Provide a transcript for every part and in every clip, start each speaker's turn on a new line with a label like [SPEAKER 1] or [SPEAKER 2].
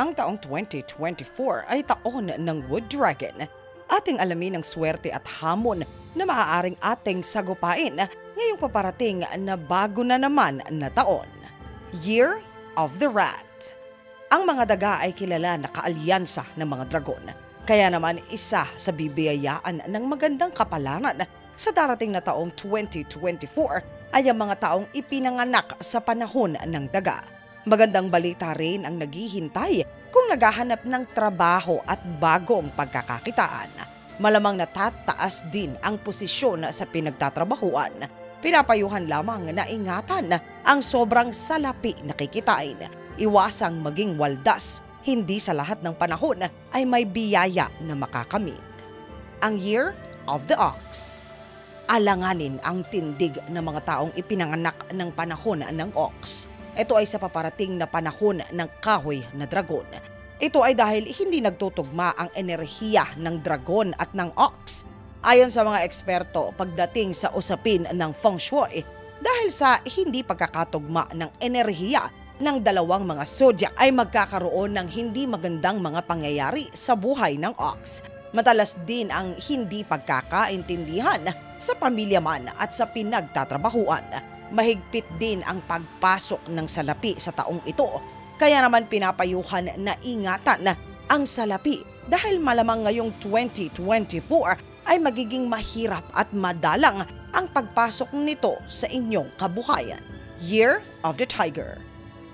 [SPEAKER 1] Ang taong 2024 ay taon ng Wood Dragon. Ating alamin ang swerte at hamon na maaaring ating sagupain ngayong paparating na bago na naman na taon. Year of the Rat. Ang mga daga ay kilala na kaalyansa ng mga dragon. Kaya naman isa sa bibiyayaan ng magandang kapalaran sa darating na taong 2024 ay ang mga taong ipinanganak sa panahon ng daga. Magandang balita rin ang naghihintay kung naghahanap ng trabaho at bagong pagkakakitaan. Malamang natataas din ang posisyon sa pinagtatrabahuan. Pinapayuhan lamang na ingatan ang sobrang salapi na kikitain. Iwasang maging waldas, hindi sa lahat ng panahon ay may biyaya na makakamit. Ang Year of the Ox. Alanganin ang tindig ng mga taong ipinanganak ng panahon ng Ox. Ito ay sa paparating na panahon ng kahoy na dragon. Ito ay dahil hindi nagtutugma ang enerhiya ng dragon at ng ox. Ayon sa mga eksperto pagdating sa usapin ng feng shui, dahil sa hindi pagkakatugma ng enerhiya ng dalawang mga zodiac ay magkakaroon ng hindi magandang mga pangyayari sa buhay ng ox. Matalas din ang hindi pagkakaintindihan sa pamilya man at sa pinagtatrabahuan. Mahigpit din ang pagpasok ng salapi sa taong ito. Kaya naman pinapayuhan na ingatan ang salapi dahil malamang ngayong 2024 ay magiging mahirap at madalang ang pagpasok nito sa inyong kabuhayan. Year of the Tiger.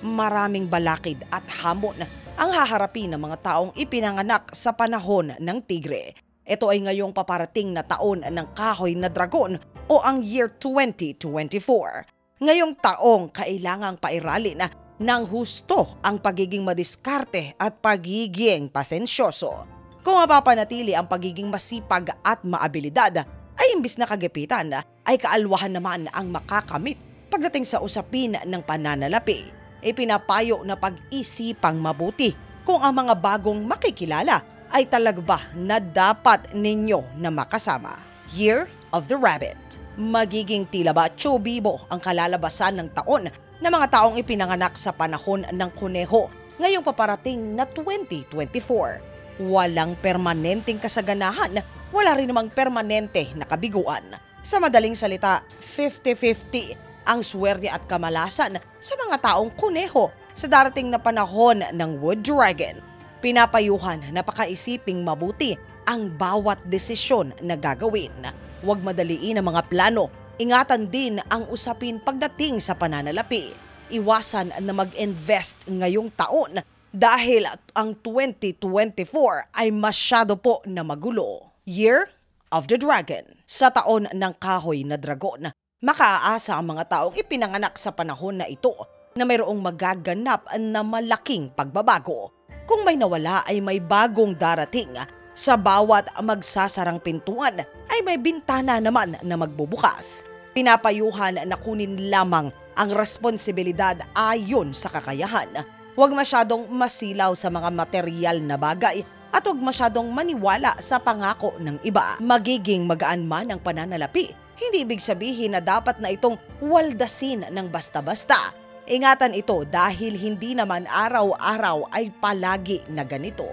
[SPEAKER 1] Maraming balakid at hamon ang haharapin ng mga taong ipinanganak sa panahon ng tigre. Ito ay ngayong paparating na taon ng kahoy na dragon o ang year 2024. Ngayong taong kailangang pairalin ng husto ang pagiging madiskarte at pagiging pasensyoso. Kung mapapanatili ang pagiging masipag at maabilidad, ay imbis na kagipitan ay kaalwahan naman ang makakamit pagdating sa usapin ng pananalapi. Ipinapayo na pag-isipang mabuti kung ang mga bagong makikilala ay talagba na dapat ninyo na makasama. Year of the Rabbit. Magiging tila ba tsubibo ang kalalabasan ng taon ng mga taong ipinanganak sa panahon ng kuneho ngayong paparating na 2024. Walang permanenteng kasaganahan, wala rin namang permanente na kabiguan. Sa madaling salita, 50-50 ang swerte at kamalasan sa mga taong kuneho sa darating na panahon ng Wood Dragon. Pinapayuhan na pakaisiping mabuti ang bawat desisyon na gagawin. Huwag madaliin ang mga plano. Ingatan din ang usapin pagdating sa pananalapi. Iwasan na mag-invest ngayong taon dahil ang 2024 ay masyado po na magulo. Year of the Dragon. Sa taon ng kahoy na dragon, makaaasa ang mga taong ipinanganak sa panahon na ito na mayroong magaganap na malaking pagbabago. Kung may nawala ay may bagong darating. Sa bawat magsasarang pintuan ay may bintana naman na magbubukas. Pinapayuhan na kunin lamang ang responsibilidad ayon sa kakayahan. Huwag masyadong masilaw sa mga material na bagay at huwag masyadong maniwala sa pangako ng iba. Magiging magaan man ang pananalapi, hindi ibig sabihin na dapat na itong waldasin ng basta-basta. Ingatan ito dahil hindi naman araw-araw ay palagi na ganito.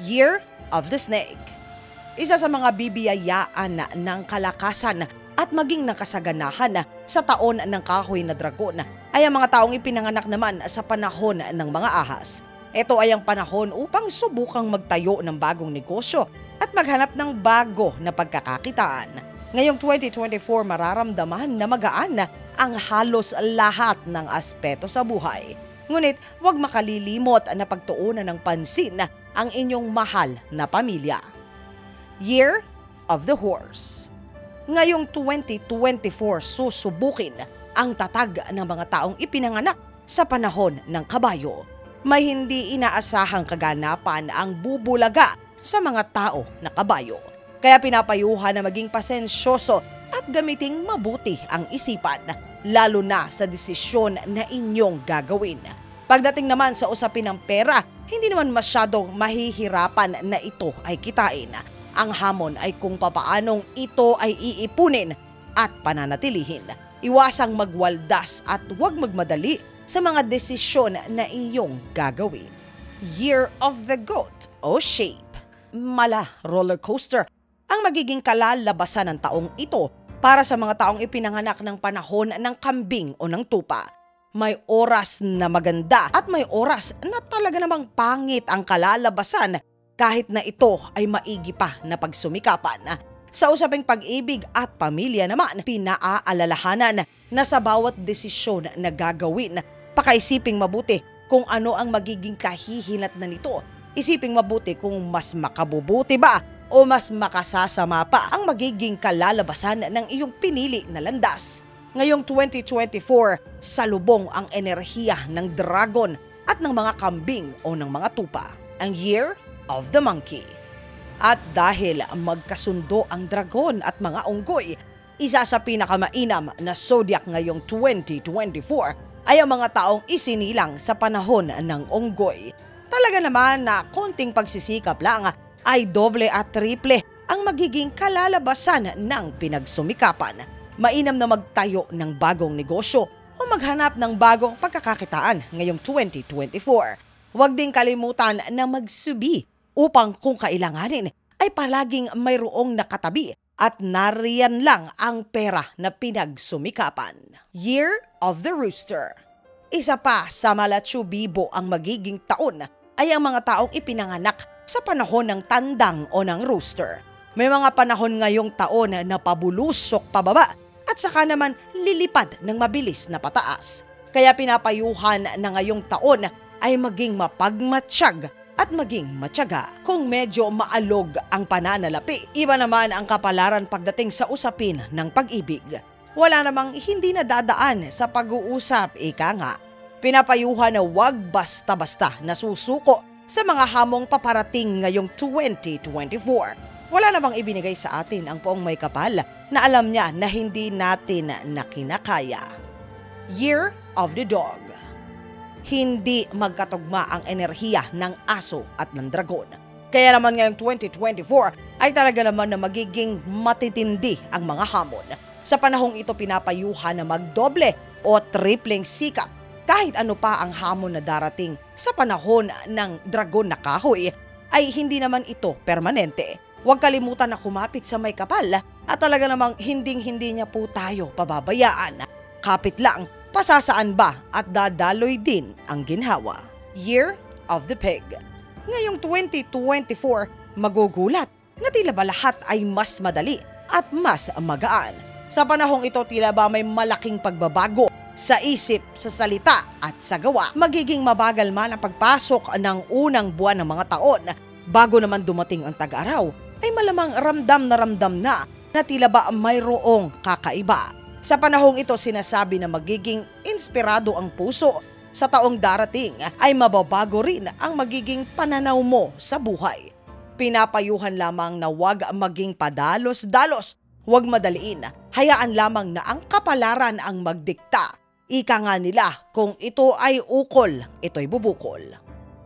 [SPEAKER 1] Year of the Snake. Isa sa mga bibiyayaan ng kalakasan at maging ng kasaganahan sa taon ng kahoy na dragon ay ang mga taong ipinanganak naman sa panahon ng mga ahas. Ito ay ang panahon upang subukang magtayo ng bagong negosyo at maghanap ng bago na pagkakakitaan. Ngayong 2024 mararamdaman na magaan ang halos lahat ng aspeto sa buhay. Ngunit huwag makalilimot na pagtuunan ng pansin ang inyong mahal na pamilya. Year of the Horse. Ngayong 2024 susubukin ang tatag ng mga taong ipinanganak sa panahon ng kabayo. May hindi inaasahang kaganapan ang bubulaga sa mga tao na kabayo. Kaya pinapayuhan na maging pasensyoso at gamiting mabuti ang isipan, lalo na sa desisyon na inyong gagawin. Pagdating naman sa usapin ng pera, hindi naman masyadong mahihirapan na ito ay kitain. Ang hamon ay kung papaanong ito ay iipunin at pananatilihin. Iwasang magwaldas at huwag magmadali sa mga desisyon na iyong gagawin. Year of the Goat o Shape. Mala roller coaster ang magiging kalalabasan ng taong ito para sa mga taong ipinanganak ng panahon ng kambing o ng tupa. May oras na maganda at may oras na talaga namang pangit ang kalalabasan kahit na ito ay maigi pa na pagsumikapan. Sa usaping pag-ibig at pamilya naman, pinaaalalahanan na sa bawat desisyon na gagawin, pakaisiping mabuti kung ano ang magiging kahihinat na nito. Isiping mabuti kung mas makabubuti ba o mas makasasama pa ang magiging kalalabasan ng iyong pinili na landas. Ngayong 2024, salubong ang enerhiya ng dragon at ng mga kambing o ng mga tupa, ang Year of the Monkey. At dahil magkasundo ang dragon at mga unggoy, isa sa pinakamainam na zodiac ngayong 2024 ay ang mga taong isinilang sa panahon ng unggoy. Talaga naman na konting pagsisikap lang ay doble at triple ang magiging kalalabasan ng pinagsumikapan. Mainam na magtayo ng bagong negosyo o maghanap ng bagong pagkakakitaan ngayong 2024. Huwag ding kalimutan na magsubi upang kung kailanganin ay palaging mayroong nakatabi at nariyan lang ang pera na pinagsumikapan. Year of the Rooster. Isa pa sa Malachu Bibo ang magiging taon ay ang mga taong ipinanganak sa panahon ng tandang o ng rooster. May mga panahon ngayong taon na pabulusok pababa at saka naman lilipad ng mabilis na pataas. Kaya pinapayuhan na ngayong taon ay maging mapagmatsyag at maging matyaga. Kung medyo maalog ang pananalapi, iba naman ang kapalaran pagdating sa usapin ng pag-ibig. Wala namang hindi nadadaan sa pag-uusap, ika nga. Pinapayuhan na huwag basta-basta nasusuko sa mga hamong paparating ngayong 2024. Wala namang ibinigay sa atin ang poong may kapal na alam niya na hindi natin na kinakaya. Year of the Dog. Hindi magkatugma ang enerhiya ng aso at ng dragon. Kaya naman ngayong 2024 ay talaga naman na magiging matitindi ang mga hamon. Sa panahong ito pinapayuhan na magdoble o tripleng sikap. Kahit ano pa ang hamon na darating sa panahon ng dragon na kahoy, ay hindi naman ito permanente. Huwag kalimutan na kumapit sa may kapal at talaga namang hinding-hindi niya po tayo pababayaan. Kapit lang, pasasaan ba at dadaloy din ang ginhawa. Year of the Pig. Ngayong 2024, magugulat na tila ba lahat ay mas madali at mas magaan. Sa panahong ito tila ba may malaking pagbabago sa isip, sa salita at sa gawa. Magiging mabagal man ang pagpasok ng unang buwan ng mga taon. Bago naman dumating ang tag-araw, ay malamang ramdam na tila ba mayroong kakaiba. Sa panahong ito sinasabi na magiging inspirado ang puso. Sa taong darating ay mababago rin ang magiging pananaw mo sa buhay. Pinapayuhan lamang na huwag maging padalos-dalos. Huwag madaliin, hayaan lamang na ang kapalaran ang magdikta. Ika nga nila, kung ito ay ukol, ito'y bubukol.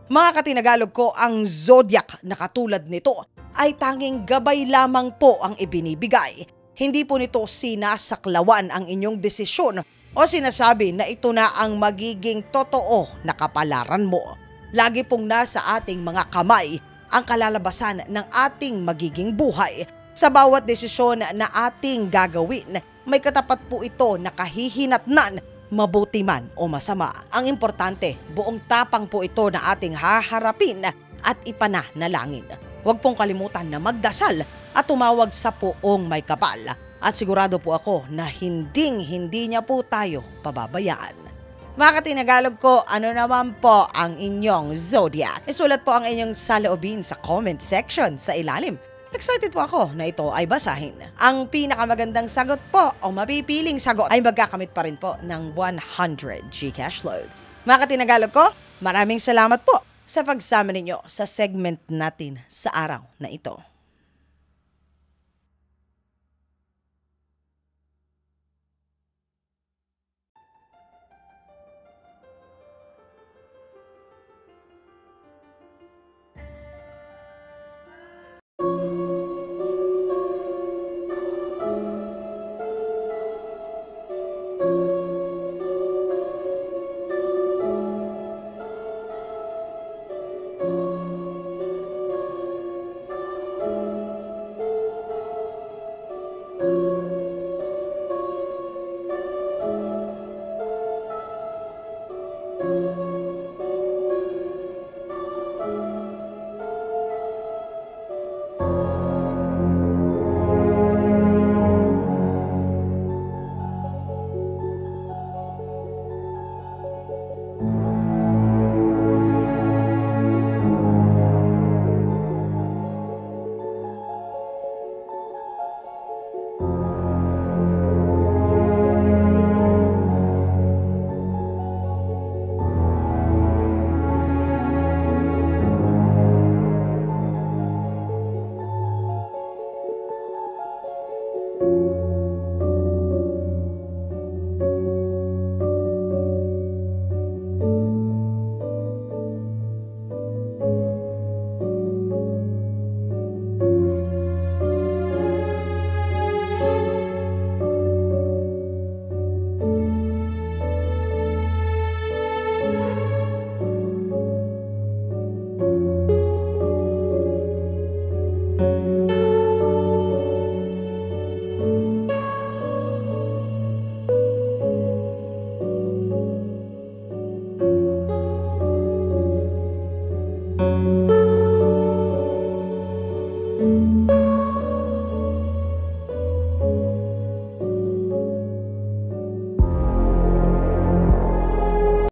[SPEAKER 1] Mga katinagalog ko, ang zodiac na katulad nito ay tanging gabay lamang po ang ibinibigay. Hindi po nito sinasaklawan ang inyong desisyon o sinasabi na ito na ang magiging totoo na kapalaran mo. Lagi pong nasa ating mga kamay ang kalalabasan ng ating magiging buhay. Sa bawat desisyon na ating gagawin, may katapat po ito na kahihinatnan, mabuti man o masama. Ang importante, buong tapang po ito na ating haharapin at ipananalangin. Huwag pong kalimutan na magdasal at tumawag sa poong may kapal. At sigurado po ako na hindi niya po tayo pababayaan. Mga katinagalog ko, ano naman po ang inyong zodiac? Isulat po ang inyong saloobin sa comment section sa ilalim. Excited po ako na ito ay basahin. Ang pinakamagandang sagot po o mapipiling sagot ay magkakamit pa rin po ng 100 Gcash load. Mga katinagalog ko, maraming salamat po sa pagsama ninyo sa segment natin sa araw na ito.